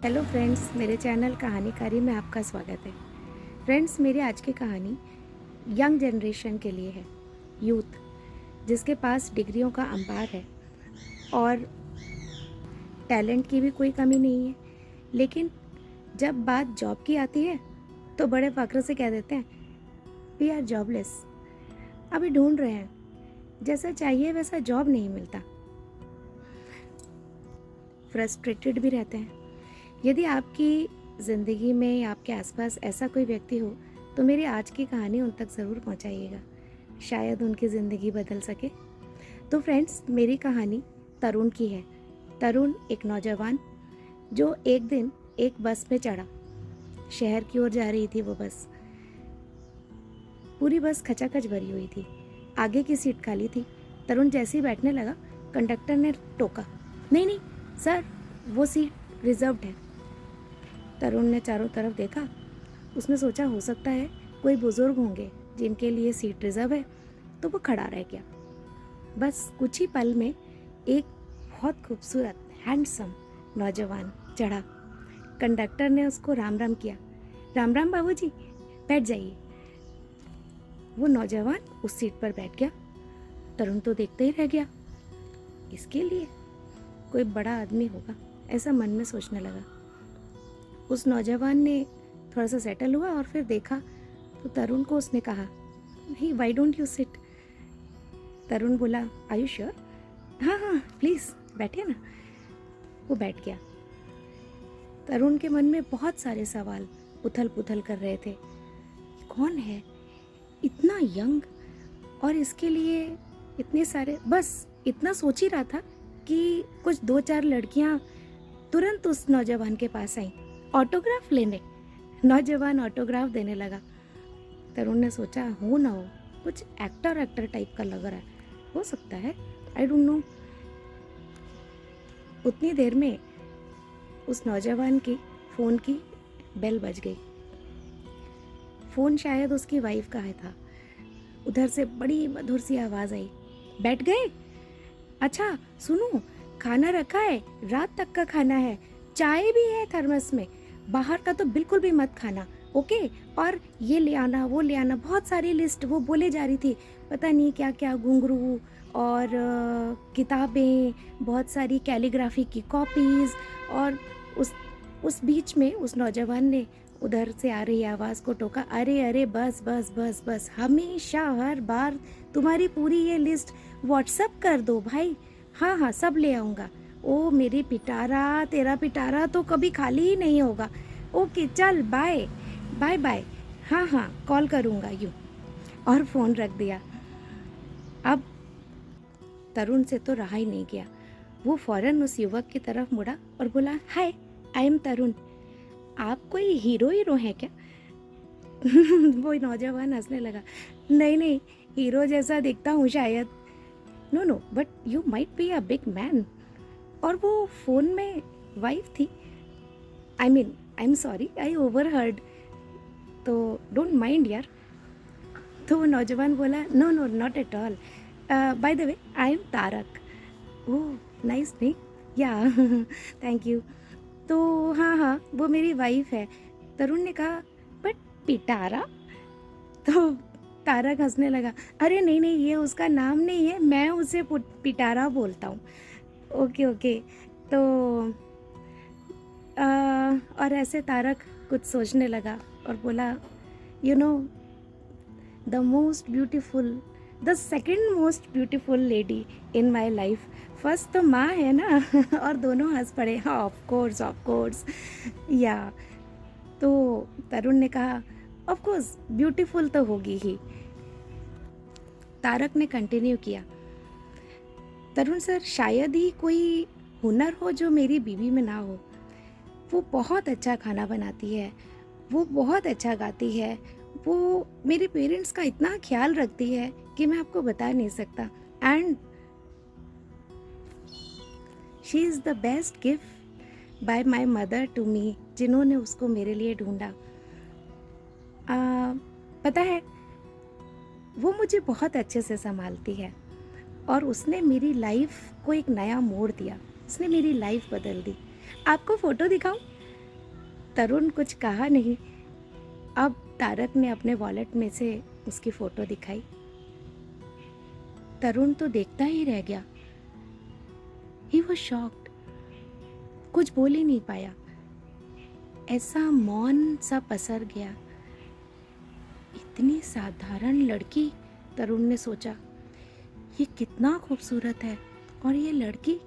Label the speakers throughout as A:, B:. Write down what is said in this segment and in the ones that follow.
A: Hello friends, मेरे channel कहानीकारी में आपका स्वागत है। फ्रेंड्स, मेरी आज की कहानी यंग जनरेशन के लिए है। यूथ जिसके पास डिग्रियों का अंबार है और टैलेंट की भी कोई कमी नहीं है, लेकिन जब बात जॉब की आती है तो बड़े फ़ख्र से कह देते हैं वी आर जॉबलेस। अभी ढूंढ रहे हैं, जैसा चाहिए वैसा जॉब नहीं मिलता। फ्रस्ट्रेटेड भी रहते हैं। यदि आपकी ज़िंदगी में या आपके आसपास ऐसा कोई व्यक्ति हो तो मेरी आज की कहानी उन तक ज़रूर पहुंचाइएगा, शायद उनकी ज़िंदगी बदल सके। तो फ्रेंड्स, मेरी कहानी तरुण की है। तरुण एक नौजवान जो एक दिन एक बस में चढ़ा। शहर की ओर जा रही थी वो बस। पूरी बस खचाखच भरी हुई थी। आगे की सीट खाली थी। तरुण जैसे ही बैठने लगा, कंडक्टर ने टोका, नहीं नहीं सर, वो सीट रिजर्व्ड है। तरुण ने चारों तरफ देखा। उसने सोचा हो सकता है कोई बुजुर्ग होंगे जिनके लिए सीट रिजर्व है, तो वो खड़ा रह गया। बस कुछ ही पल में एक बहुत खूबसूरत हैंडसम नौजवान चढ़ा। कंडक्टर ने उसको राम राम किया, राम राम बाबूजी, बैठ जाइए। वो नौजवान उस सीट पर बैठ गया। तरुण तो देखते ही रह गया। इसके लिए कोई बड़ा आदमी होगा, ऐसा मन में सोचने लगा। उस नौजवान ने थोड़ा सा सेटल हुआ और फिर देखा तो तरुण को उसने कहा, नहीं, वाई डोंट यू सिट। तरुण बोला, आर यू श्योर? हाँ हाँ प्लीज़ बैठिए ना। वो बैठ गया। तरुण के मन में बहुत सारे सवाल उथल पुथल कर रहे थे। कौन है इतना यंग और इसके लिए इतने सारे, बस इतना सोच ही रहा था कि कुछ 2-4 लड़कियां तुरंत उस नौजवान के पास आईं ऑटोग्राफ लेने। नौजवान ऑटोग्राफ देने लगा। तरुण ने सोचा, हो ना हो, कुछ एक्टर टाइप का लग रहा है, हो सकता है, आई डोंट नो। उतनी देर में उस नौजवान की फ़ोन की बेल बज गई। फ़ोन शायद उसकी वाइफ का है था। उधर से बड़ी मधुर सी आवाज़ आई, बैठ गए? अच्छा सुनो, खाना रखा है, रात तक का खाना है, चाय भी है थर्मस में, बाहर का तो बिल्कुल भी मत खाना, ओके? और ये ले आना, वो ले आना, बहुत सारी लिस्ट वो बोले जा रही थी, पता नहीं क्या क्या, घुंघरू और किताबें, बहुत सारी कैलीग्राफी की कॉपीज़। और उस बीच में उस नौजवान ने उधर से आ रही आवाज़ को टोका, अरे अरे बस बस बस बस, हमेशा हर बार तुम्हारी पूरी ये लिस्ट व्हाट्सअप कर दो भाई। हाँ हाँ सब ले आऊँगा। ओ मेरे पिटारा, तेरा पिटारा तो कभी खाली ही नहीं होगा। ओके चल, बाय बाय बाय, हाँ हाँ कॉल करूँगा यूँ। और फ़ोन रख दिया। अब तरुण से तो रहा ही नहीं गया। वो फ़ौरन उस युवक की तरफ मुड़ा और बोला, हाय, आई एम तरुण, आप कोई हीरो हैं क्या? वो नौजवान हंसने लगा, नहीं नहीं, हीरो जैसा दिखता हूँ शायद। No no, but you might be a big man. और वो फ़ोन में वाइफ थी। I am sorry, I overheard, तो डोंट माइंड यार। तो वो नौजवान बोला, no no not at all, by the way I am Tarak. Oh nice name, yeah thank you. तो हाँ हाँ वो मेरी वाइफ है। तरुण ने कहा, बट पिटारा? तो तारक हंसने लगा, अरे नहीं नहीं, ये उसका नाम नहीं है, मैं उसे पिटारा बोलता हूँ। Okay okay. तो और ऐसे तारक कुछ सोचने लगा और बोला, you know the most beautiful, the second most beautiful lady in my life. First तो माँ है ना। और दोनों हंस पड़े, हाँ ऑफ कोर्स या। तो तरुण ने कहा, ऑफ कोर्स ब्यूटीफुल तो होगी ही। तारक ने कंटिन्यू किया, तरुण सर, शायद ही कोई हुनर हो जो मेरी बीवी में ना हो। वो बहुत अच्छा खाना बनाती है, वो बहुत अच्छा गाती है, वो मेरे पेरेंट्स का इतना ख्याल रखती है कि मैं आपको बता नहीं सकता। And she is the best gift by my mother to me, जिन्होंने उसको मेरे लिए ढूंढा। पता है, वो मुझे बहुत अच्छे से संभालती है और उसने मेरी लाइफ को एक नया मोड़ दिया, उसने मेरी लाइफ बदल दी। आपको फ़ोटो दिखाऊं? तरुण कुछ कहा नहीं। अब तारक ने अपने वॉलेट में से उसकी फ़ोटो दिखाई। तरुण तो देखता ही रह गया। ही वॉज शॉक्ड, कुछ बोल ही नहीं पाया। ऐसा मौन सा पसर गया। इतनी साधारण लड़की, तरुण ने सोचा, ये कितना खूबसूरत है। और ये लड़की,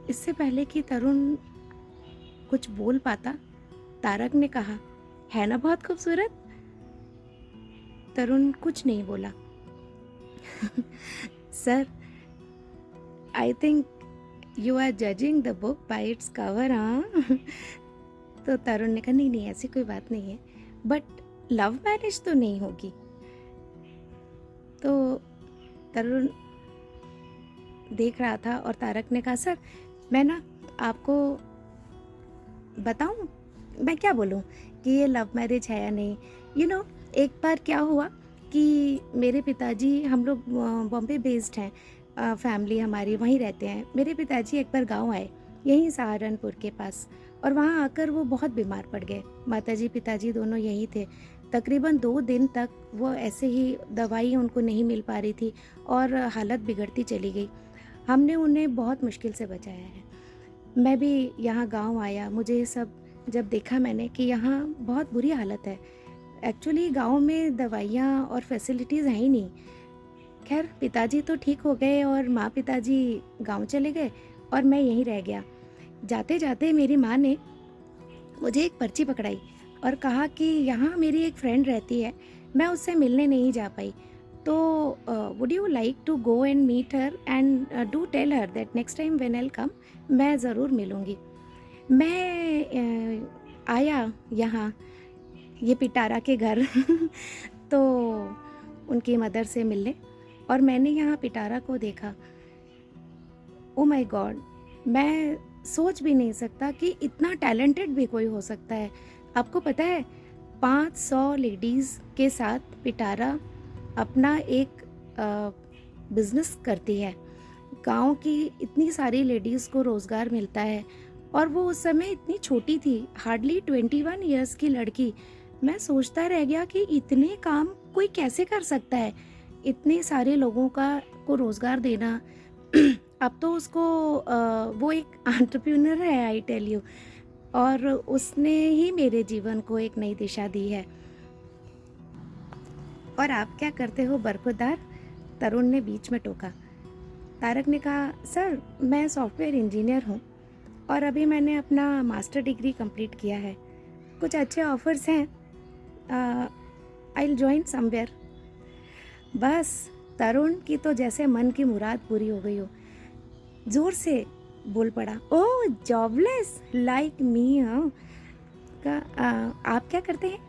A: इससे पहले कि तरुण कुछ बोल पाता, तारक ने कहा, है ना बहुत खूबसूरत। तरुण कुछ नहीं बोला। Sir, I think you are judging the book by its cover. हाँ। तो तरुण ने कहा, नहीं नहीं, ऐसी कोई बात नहीं है, बट लव मैरिज तो नहीं होगी। तो तरुण देख रहा था और तारक ने कहा, सर मैं ना आपको बताऊं, मैं क्या बोलूं कि ये लव मैरिज है या नहीं। एक बार क्या हुआ कि मेरे पिताजी, हम लोग बॉम्बे बेस्ड हैं, फैमिली हमारी वहीं रहते हैं। मेरे पिताजी एक बार गांव आए, यहीं सहारनपुर के पास, और वहाँ आकर वो बहुत बीमार पड़ गए। माताजी पिताजी दोनों यहीं थे। तकरीबन 2 दिन तक वो ऐसे ही, दवाई उनको नहीं मिल पा रही थी और हालत बिगड़ती चली गई। हमने उन्हें बहुत मुश्किल से बचाया है। मैं भी यहाँ गांव आया, मुझे ये सब जब देखा मैंने कि यहाँ बहुत बुरी हालत है। एक्चुअली गांव में दवाइयाँ और फैसिलिटीज़ हैं ही नहीं। खैर, पिताजी तो ठीक हो गए और माँ पिताजी गांव चले गए और मैं यहीं रह गया। जाते जाते मेरी माँ ने मुझे एक पर्ची पकड़ाई और कहा कि यहाँ मेरी एक फ्रेंड रहती है, मैं उससे मिलने नहीं जा पाई, तो would you like to go and meet her and do tell her that next time when I come, मैं ज़रूर मिलूँगी। मैं आया यहाँ, ये पिटारा के घर तो उनकी मदर से मिलने, और मैंने यहाँ पिटारा को देखा। ओ माय गॉड, मैं सोच भी नहीं सकता कि इतना टैलेंटेड भी कोई हो सकता है। आपको पता है, 500 लेडीज़ के साथ पिटारा अपना एक बिजनेस करती है। गांव की इतनी सारी लेडीज़ को रोज़गार मिलता है, और वो उस समय इतनी छोटी थी, हार्डली 21 ईयर्स की लड़की। मैं सोचता रह गया कि इतने काम कोई कैसे कर सकता है, इतने सारे लोगों को रोज़गार देना। अब तो उसको वो एक एंटरप्रेन्योर है, आई टेल यू, और उसने ही मेरे जीवन को एक नई दिशा दी है। और आप क्या करते हो बरखुरदार, तरुण ने बीच में टोका। तारक ने कहा, सर मैं सॉफ्टवेयर इंजीनियर हूँ और अभी मैंने अपना मास्टर डिग्री कंप्लीट किया है, कुछ अच्छे ऑफर्स हैं, आई विल जॉइन समवेयर। बस तरुण की तो जैसे मन की मुराद पूरी हो गई हो, जोर से बोल पड़ा, ओह जॉबलेस लाइक मी। आप क्या करते हैं?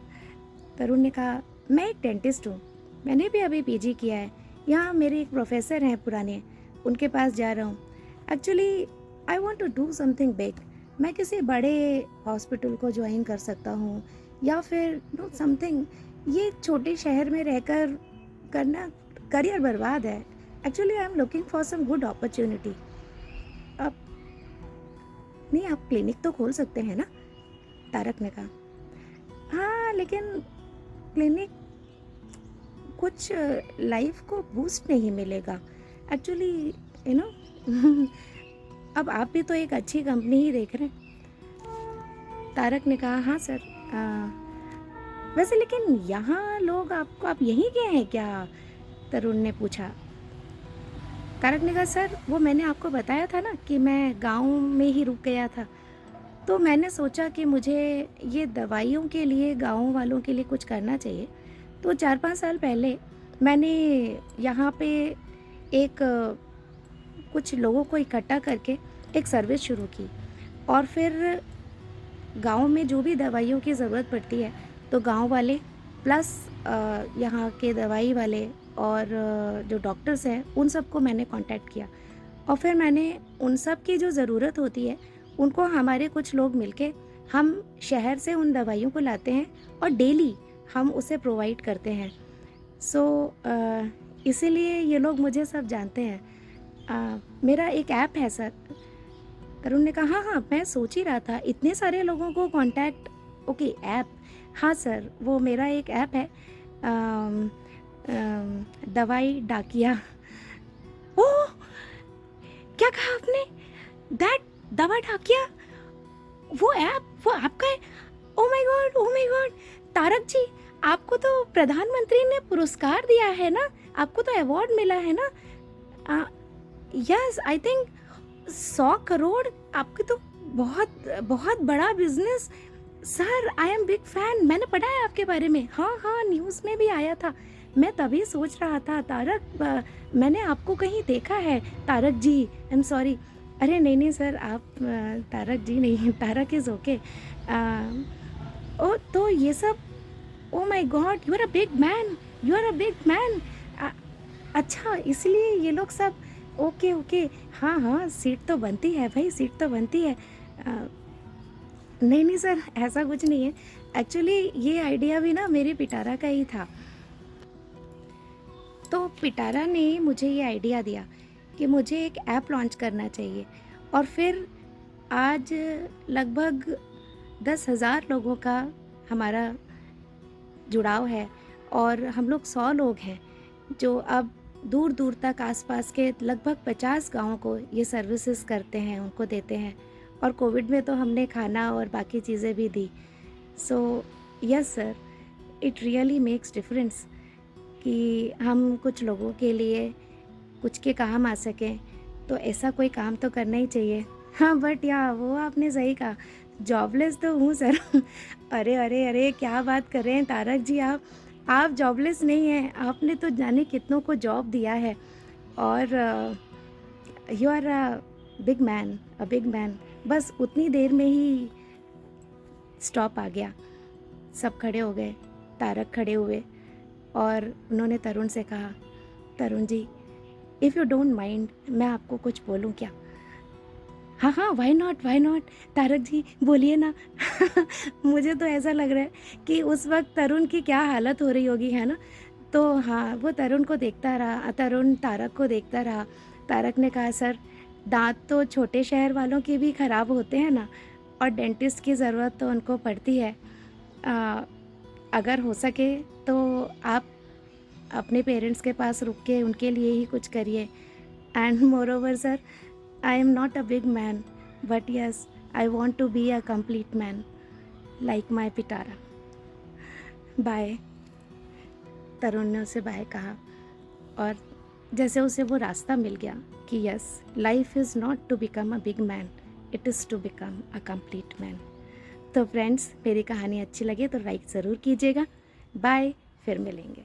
A: तरुण ने कहा, मैं एक डेंटिस्ट हूँ, मैंने भी अभी पीजी किया है। यहाँ मेरे एक प्रोफेसर हैं पुराने, उनके पास जा रहा हूँ। Actually I want to do something big. मैं किसी बड़े हॉस्पिटल को ज्वाइन कर सकता हूँ, या फिर नो समथिंग। ये छोटे शहर में रहकर करना करियर बर्बाद है। Actually I am looking for some good opportunity. अब नहीं, आप क्लिनिक तो खोल सकते हैं ना, तारक ने कहा। हाँ, लेकिन क्लिनिक कुछ लाइफ को बूस्ट नहीं मिलेगा एक्चुअली, यू नो। अब आप भी तो एक अच्छी कंपनी ही देख रहे हैं। तारक ने कहा, हाँ सर, वैसे लेकिन यहाँ लोग आपको, आप यहीं गए हैं क्या? तरुण ने पूछा। तारक ने कहा, सर वो मैंने आपको बताया था ना कि मैं गांव में ही रुक गया था, तो मैंने सोचा कि मुझे ये दवाइयों के लिए, गांव वालों के लिए कुछ करना चाहिए। तो 4-5 साल पहले मैंने यहाँ पे एक कुछ लोगों को इकट्ठा करके एक सर्विस शुरू की, और फिर गांव में जो भी दवाइयों की ज़रूरत पड़ती है तो गांव वाले प्लस यहाँ के दवाई वाले और जो डॉक्टर्स हैं उन सबको मैंने कांटेक्ट किया, और फिर मैंने उन सब की जो ज़रूरत होती है उनको, हमारे कुछ लोग मिलके हम शहर से उन दवाइयों को लाते हैं और डेली हम उसे प्रोवाइड करते हैं। इसीलिए ये लोग मुझे सब जानते हैं। मेरा एक ऐप है सर, तरुण ने कहा, हाँ हाँ मैं सोच ही रहा था, इतने सारे लोगों को कांटेक्ट। ओके ऐप, हाँ सर वो मेरा एक ऐप है, अम, दवाई डाकिया। ओह, क्या कहा आपने? दैट दवा डाकिया, वो ऐप, वो आपका है? Oh my god, oh my god. Tarak ji, आपको तो प्रधानमंत्री ने पुरस्कार दिया है ना, आपको तो अवार्ड मिला है ना। यस आई थिंक 100 करोड़, आपके तो बहुत बहुत बड़ा business. Sir I am big fan, मैंने पढ़ा है आपके बारे में, हाँ हाँ न्यूज़ में भी आया था। मैं तभी सोच रहा था तारक, मैंने आपको कहीं देखा है। तारक जी, आई एम सॉरी। अरे नहीं नहीं सर, आप तारक जी नहीं, तारक इज़ ओके। ओ तो ये सब, oh my god, you are a big man, you are a big man. अच्छा इसलिए ये लोग सब, ओके ओके। हाँ हाँ सीट तो बनती है भाई, सीट तो बनती है। नहीं नहीं सर, ऐसा कुछ नहीं है। एक्चुअली ये आइडिया भी ना मेरे पिटारा का ही था। तो पिटारा ने मुझे ये आइडिया दिया कि मुझे एक ऐप लॉन्च करना चाहिए, और फिर आज लगभग 10,000 लोगों का हमारा जुड़ाव है, और हम लोग 100 लोग हैं जो अब दूर दूर तक आसपास के लगभग 50 गाँवों को ये सर्विसेज करते हैं, उनको देते हैं। और कोविड में तो हमने खाना और बाकी चीज़ें भी दी। So yes sir, it really makes difference कि हम कुछ लोगों के लिए कुछ के काम आ सकें, तो ऐसा कोई काम तो करना ही चाहिए। हाँ बट या वो आपने सही कहा, जॉबलेस तो हूँ सर। अरे अरे अरे, क्या बात कर रहे हैं तारक जी, आप जॉबलेस नहीं हैं, आपने तो जाने कितनों को जॉब दिया है। और you are a big man, a big man. बस उतनी देर में ही स्टॉप आ गया, सब खड़े हो गए, तारक खड़े हुए, और उन्होंने तरुण से कहा, Tarun ji if you don't mind, मैं आपको कुछ बोलूं क्या? हाँ हाँ, why not why not, Tarak ji बोलिए ना। मुझे तो ऐसा लग रहा है कि उस वक्त तरुण की क्या हालत हो रही होगी, है ना। तो हाँ, वो तरुण को देखता रहा, तरुण तारक को देखता रहा। तारक ने कहा, सर दांत तो छोटे शहर वालों के भी ख़राब होते हैं ना, और डेंटिस्ट की ज़रूरत तो उनको पड़ती है। अगर हो सके तो आप अपने पेरेंट्स के पास रुक के उनके लिए ही कुछ करिए। And moreover sir, I am not a big man, but yes I want to be a complete man like my पिटारा। बाय। तरुण ने उसे बाय कहा, और जैसे उसे वो रास्ता मिल गया कि yes, life is not to become a big man, it is to become a complete man. तो फ्रेंड्स, मेरी कहानी अच्छी लगे तो लाइक ज़रूर कीजिएगा। बाय, फिर मिलेंगे।